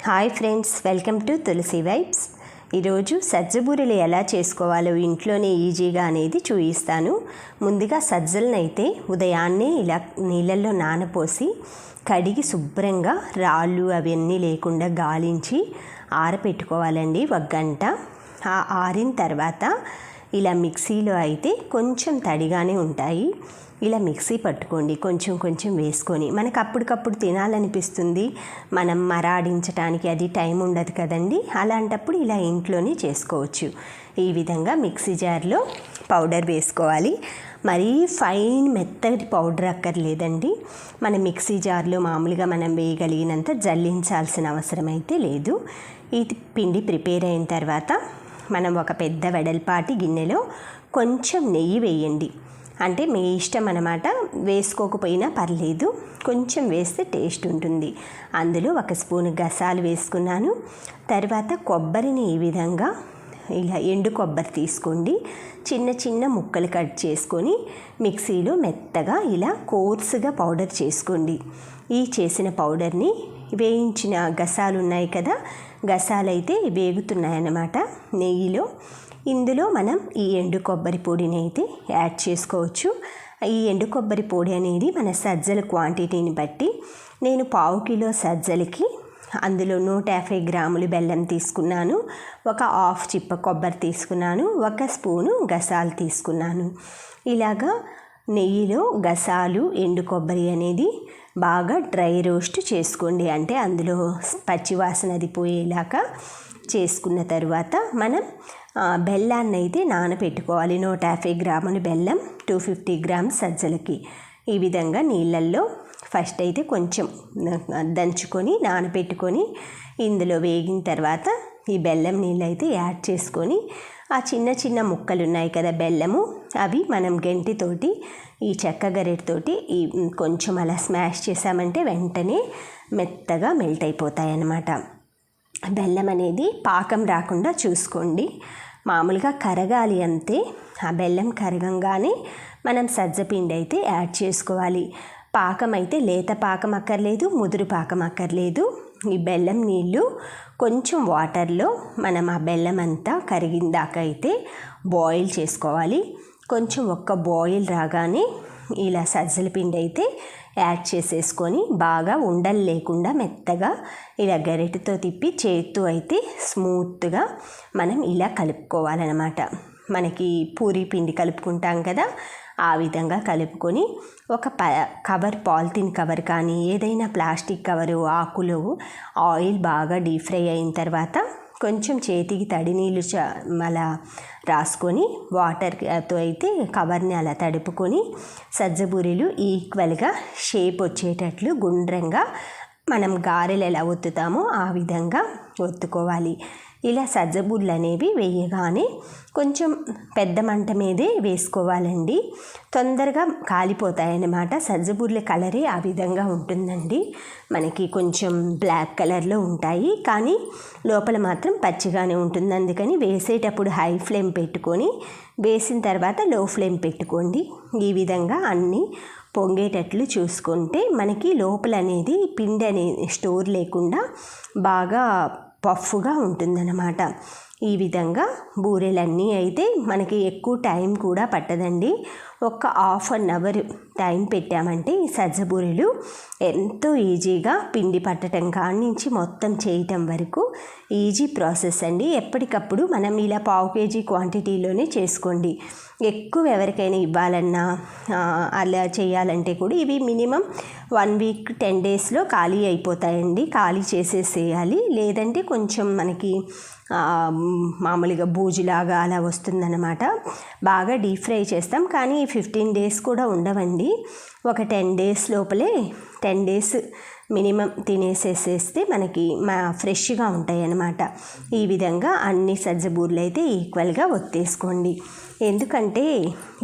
Hi friends, welcome to Tulasi vibes. ఈరోజు సజ్జబూరెలు ఎలా చేసుకోవాలో ఇంట్లోనే ఈజీగా అనేది చూపిస్తాను. ముందుగా సజ్జలను అయితే ఉదయాన్నే ఇలా నీళ్ళల్లో నానపోసి కడిగి శుభ్రంగా రాళ్ళు అవన్నీ లేకుండా గాలించి ఆరపెట్టుకోవాలండి 1 గంట. ఆరిన తర్వాత ఇలా మిక్సీలో అయితే కొంచెం తడిగానే ఉంటాయి, ఇలా మిక్సీ పట్టుకోండి. కొంచెం కొంచెం వేసుకొని, మనకు అప్పటికప్పుడు తినాలనిపిస్తుంది, మనం మరాడించడానికి అది టైం ఉండదు కదండి. అలాంటప్పుడు ఇలా ఇంట్లోనే చేసుకోవచ్చు. ఈ విధంగా మిక్సీ జార్లో పౌడర్ వేసుకోవాలి. మరీ ఫైన్ మెత్తటి పౌడర్ అక్కర్లేదండి. మన మిక్సీ జార్లో మామూలుగా మనం వేయగలిగినంత జల్లించాల్సిన అవసరం అయితే లేదు. ఇది పిండి ప్రిపేర్ అయిన తర్వాత మనం ఒక పెద్ద వెడల్పాటి గిన్నెలో కొంచెం నెయ్యి వేయండి. అంటే మీ ఇష్టం అన్నమాట, వేసుకోకపోయినా పర్లేదు, కొంచెం వేస్తే టేస్ట్ ఉంటుంది. అందులో 1 స్పూన్ గసాలు వేసుకున్నాను. తర్వాత కొబ్బరిని ఈ విధంగా ఇలా ఎండు కొబ్బరి తీసుకోండి, చిన్న చిన్న ముక్కలు కట్ చేసుకొని మిక్సీలో మెత్తగా ఇలా కోర్సుగా పౌడర్ చేసుకోండి. ఈ చేసిన పౌడర్ని వేయించిన గసాలు ఉన్నాయి కదా, గసాలు అయితే వేగుతున్నాయన్నమాట నెయ్యిలో. ఇందులో మనం ఈ ఎండు కొబ్బరి పొడిని అయితే యాడ్ చేసుకోవచ్చు. ఈ ఎండు కొబ్బరి పొడి అనేది మన సజ్జల క్వాంటిటీని బట్టి, నేను 1/2 కిలో సజ్జలకి అందులో 150 గ్రాములు బెల్లం తీసుకున్నాను, ఒక 1/2 చిప్ప కొబ్బరి తీసుకున్నాను, 1 స్పూను గసాలు తీసుకున్నాను. ఇలాగా నెయ్యిలో గసాలు ఎండు కొబ్బరి అనేది బాగా డ్రై రోస్ట్ చేసుకోండి. అంటే అందులో పచ్చివాసన అది పోయేలాగా చేసుకున్న తర్వాత మనం బెల్లాన్ని అయితే నానబెట్టుకోవాలి. 150 గ్రాముల బెల్లం 250 గ్రామ్స్ సజ్జలకి. ఈ విధంగా నీళ్ళల్లో ఫస్ట్ అయితే కొంచెం దంచుకొని నానబెట్టుకొని ఇందులో వేగిన తర్వాత ఈ బెల్లం నీళ్ళు అయితే యాడ్ చేసుకొని, ఆ చిన్న చిన్న ముక్కలు ఉన్నాయి కదా బెల్లము, అవి మనం గెంటితోటి ఈ చెక్క గరిటతోటి ఈ కొంచెం అలా స్మాష్ చేసామంటే వెంటనే మెత్తగా మెల్ట్ అయిపోతాయి అన్నమాట. బెల్లం అనేది పాకం రాకుండా చూసుకోండి, మామూలుగా కరగాలి అంతే. ఆ బెల్లం కరగంగానే మనం సజ్జపిండి అయితే యాడ్ చేసుకోవాలి. పాకం అయితే లేత పాకం అక్కర్లేదు, ముదురు పాకం అక్కర్లేదు. ఈ బెల్లం నీళ్ళు కొంచెం వాటర్లో మనం ఆ బెల్లం అంతా కరిగిందాక అయితే బాయిల్ చేసుకోవాలి. కొంచెం ఒక్క బాయిల్ రాగానే ఇలా సజ్జల పిండి అయితే యాడ్ చేసేసుకొని బాగా ఉండలు లేకుండా మెత్తగా ఇలా గరిటెతో తిప్పి చేత్తో అయితే స్మూత్గా మనం ఇలా కలుపుకోవాలన్నమాట. మనకి పూరీ పిండి కలుపుకుంటాం కదా, ఆ విధంగా కలుపుకొని ఒక కవర్, పాలిథిన్ కవర్ కానీ ఏదైనా ప్లాస్టిక్ కవరు, ఆకులో ఆయిల్ బాగా డీప్ ఫ్రై అయిన తర్వాత కొంచెం చేతికి తడి నీళ్ళు అలా రాసుకొని వాటర్తో అయితే కవర్ని అలా తడుపుకొని సజ్జబూరెలు ఈక్వల్గా షేప్ వచ్చేటట్లు గుండ్రంగా మనం గారెలు ఎలా ఒత్తుతామో ఆ విధంగా ఒత్తుకోవాలి. ఇలా సజ్జబూరెలు అనేవి వేయగానే కొంచెం పెద్ద మంట మీదే వేసుకోవాలండి, తొందరగా కాలిపోతాయన్నమాట. సజ్జబూరెల కలరే ఆ విధంగా ఉంటుందండి. మనకి కొంచెం బ్లాక్ కలర్లో ఉంటాయి, కానీ లోపల మాత్రం పచ్చిగానే ఉంటుంది. అందుకని వేసేటప్పుడు హై ఫ్లేమ్ పెట్టుకొని, వేసిన తర్వాత లో ఫ్లేమ్ పెట్టుకోండి. ఈ విధంగా అన్నీ పొంగేటట్లు చూసుకుంటే మనకి లోపల అనేది పిండి అనేది స్టోర్ లేకుండా బాగా పఫ్గా ఉంటుందన్నమాట. ఈ విధంగా బూరెలన్నీ అయితే మనకి ఎక్కువ టైం కూడా పట్టదండి. ఒక 1/2 అవర్ టైం పెట్టామంటే ఈ సజ్జబూరెలు ఎంతో ఈజీగా పిండి పట్టడం కాడి నుంచి మొత్తం చేయటం వరకు ఈజీ ప్రాసెస్ అండి. ఎప్పటికప్పుడు మనం ఇలా 1/2 కేజీ క్వాంటిటీలోనే చేసుకోండి. ఎక్కువ ఎవరికైనా ఇవ్వాలన్నా అలా చేయాలంటే కూడా ఇవి మినిమం 1 వీక్ 10 డేస్లో ఖాళీ అయిపోతాయండి. ఖాళీ చేసేసేయాలి, లేదంటే కొంచెం మనకి మామూలుగా బూజులాగా అలా వస్తుందన్నమాట. బాగా డీప్ ఫ్రై చేస్తాం, కానీ 15 డేస్ కూడా ఉండవండి. ఒక 10 డేస్ లోపలే, 10 డేస్ మినిమం తినేసేసేస్తే మనకి ఫ్రెష్గా ఉంటాయి అన్నమాట. ఈ విధంగా అన్ని సజ్జబూరెలు అయితే ఈక్వల్గా ఒత్తేసుకోండి. ఎందుకంటే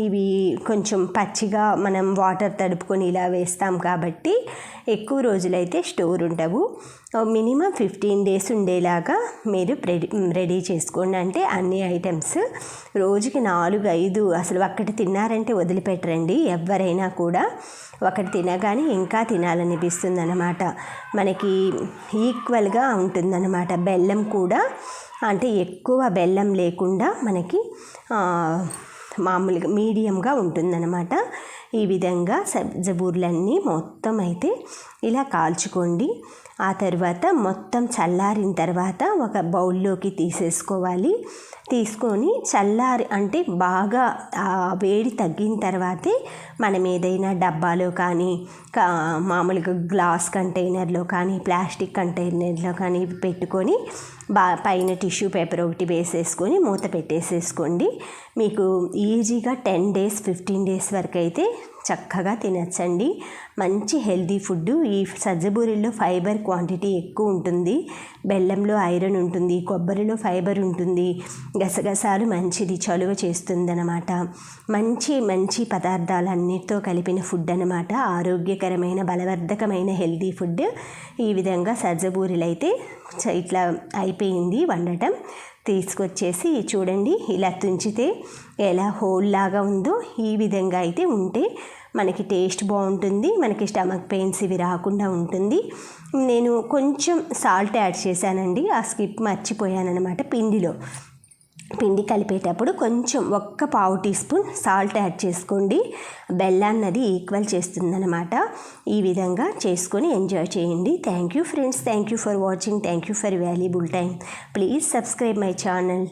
ఇవి కొంచెం పచ్చిగా మనం వాటర్ తడుపుకొని ఇలా వేస్తాం కాబట్టి ఎక్కువ రోజులైతే స్టోర్ ఉండవు. మినిమం 15 డేస్ ఉండేలాగా మీరు రెడీ చేసుకోండి. అంటే అన్ని ఐటమ్స్ రోజుకి 4-5 అసలు ఒక్కటి తిన్నారంటే వదిలిపెట్టరండి ఎవరైనా కూడా. ఒకటి తినగానే ఇంకా తినాలనిపిస్తుంది అన్నమాట. మనకి ఈక్వల్గా ఉంటుందన్నమాట. బెల్లం కూడా అంటే ఎక్కువ బెల్లం లేకుండా మనకి మామూలుగా మీడియంగా ఉంటుందన్నమాట. ఈ విధంగా సజ్జబూర్లన్నీ మొత్తం అయితే ఇలా కాల్చుకోండి. ఆ తర్వాత మొత్తం చల్లారిన తర్వాత ఒక బౌల్లోకి తీసేసుకోవాలి. తీసుకొని చల్లారి అంటే బాగా వేడి తగ్గిన తర్వాతే మనం ఏదైనా డబ్బాలో కానీ మామూలుగా గ్లాస్ కంటైనర్లో కానీ ప్లాస్టిక్ కంటైనర్లో కానీ పెట్టుకొని పైన టిష్యూ పేపర్ ఒకటి వేసేసుకొని మూత పెట్టేసేసుకోండి. మీకు ఈజీగా 10 days 15 days వరకు అయితే చక్కగా తినచ్చండి. మంచి హెల్తీ ఫుడ్. ఈ సజ్జబూరెల్లో ఫైబర్ క్వాంటిటీ ఎక్కువ ఉంటుంది. బెల్లంలో ఐరన్ ఉంటుంది, కొబ్బరిలో ఫైబర్ ఉంటుంది, గసగసాలు మంచిది, చలువ చేస్తుందన్నమాట. మంచి మంచి పదార్థాలన్నిటితో కలిపిన ఫుడ్ అన్నమాట. ఆరోగ్యకరమైన బలవర్ధకమైన హెల్తీ ఫుడ్. ఈ విధంగా సజ్జబూరెలు అయితే ఇట్లా అయిపోయింది వండటం. తీసుకొచ్చేసి చూడండి, ఇలా తుంచితే ఎలా హోల్ లాగా ఉందో ఈ విధంగా అయితే ఉంటే మనకి టేస్ట్ బాగుంటుంది. మనకి స్టమక్ పెయిన్స్ ఇవి రాకుండా ఉంటుంది. నేను కొంచెం సాల్ట్ యాడ్ చేశానండి, ఆ స్కిప్ మర్చిపోయానమాట. పిండి కలిపేటప్పుడు కొంచెం 1/4 teaspoon సాల్ట్ యాడ్ చేసుకోండి. బెల్లాన్నది ఈక్వల్ చేస్తుందన్నమాట. ఈ విధంగా చేసుకొని ఎంజాయ్ చేయండి. Thank you friends. Thank you for watching. Thank you for valuable time. Please subscribe my channel.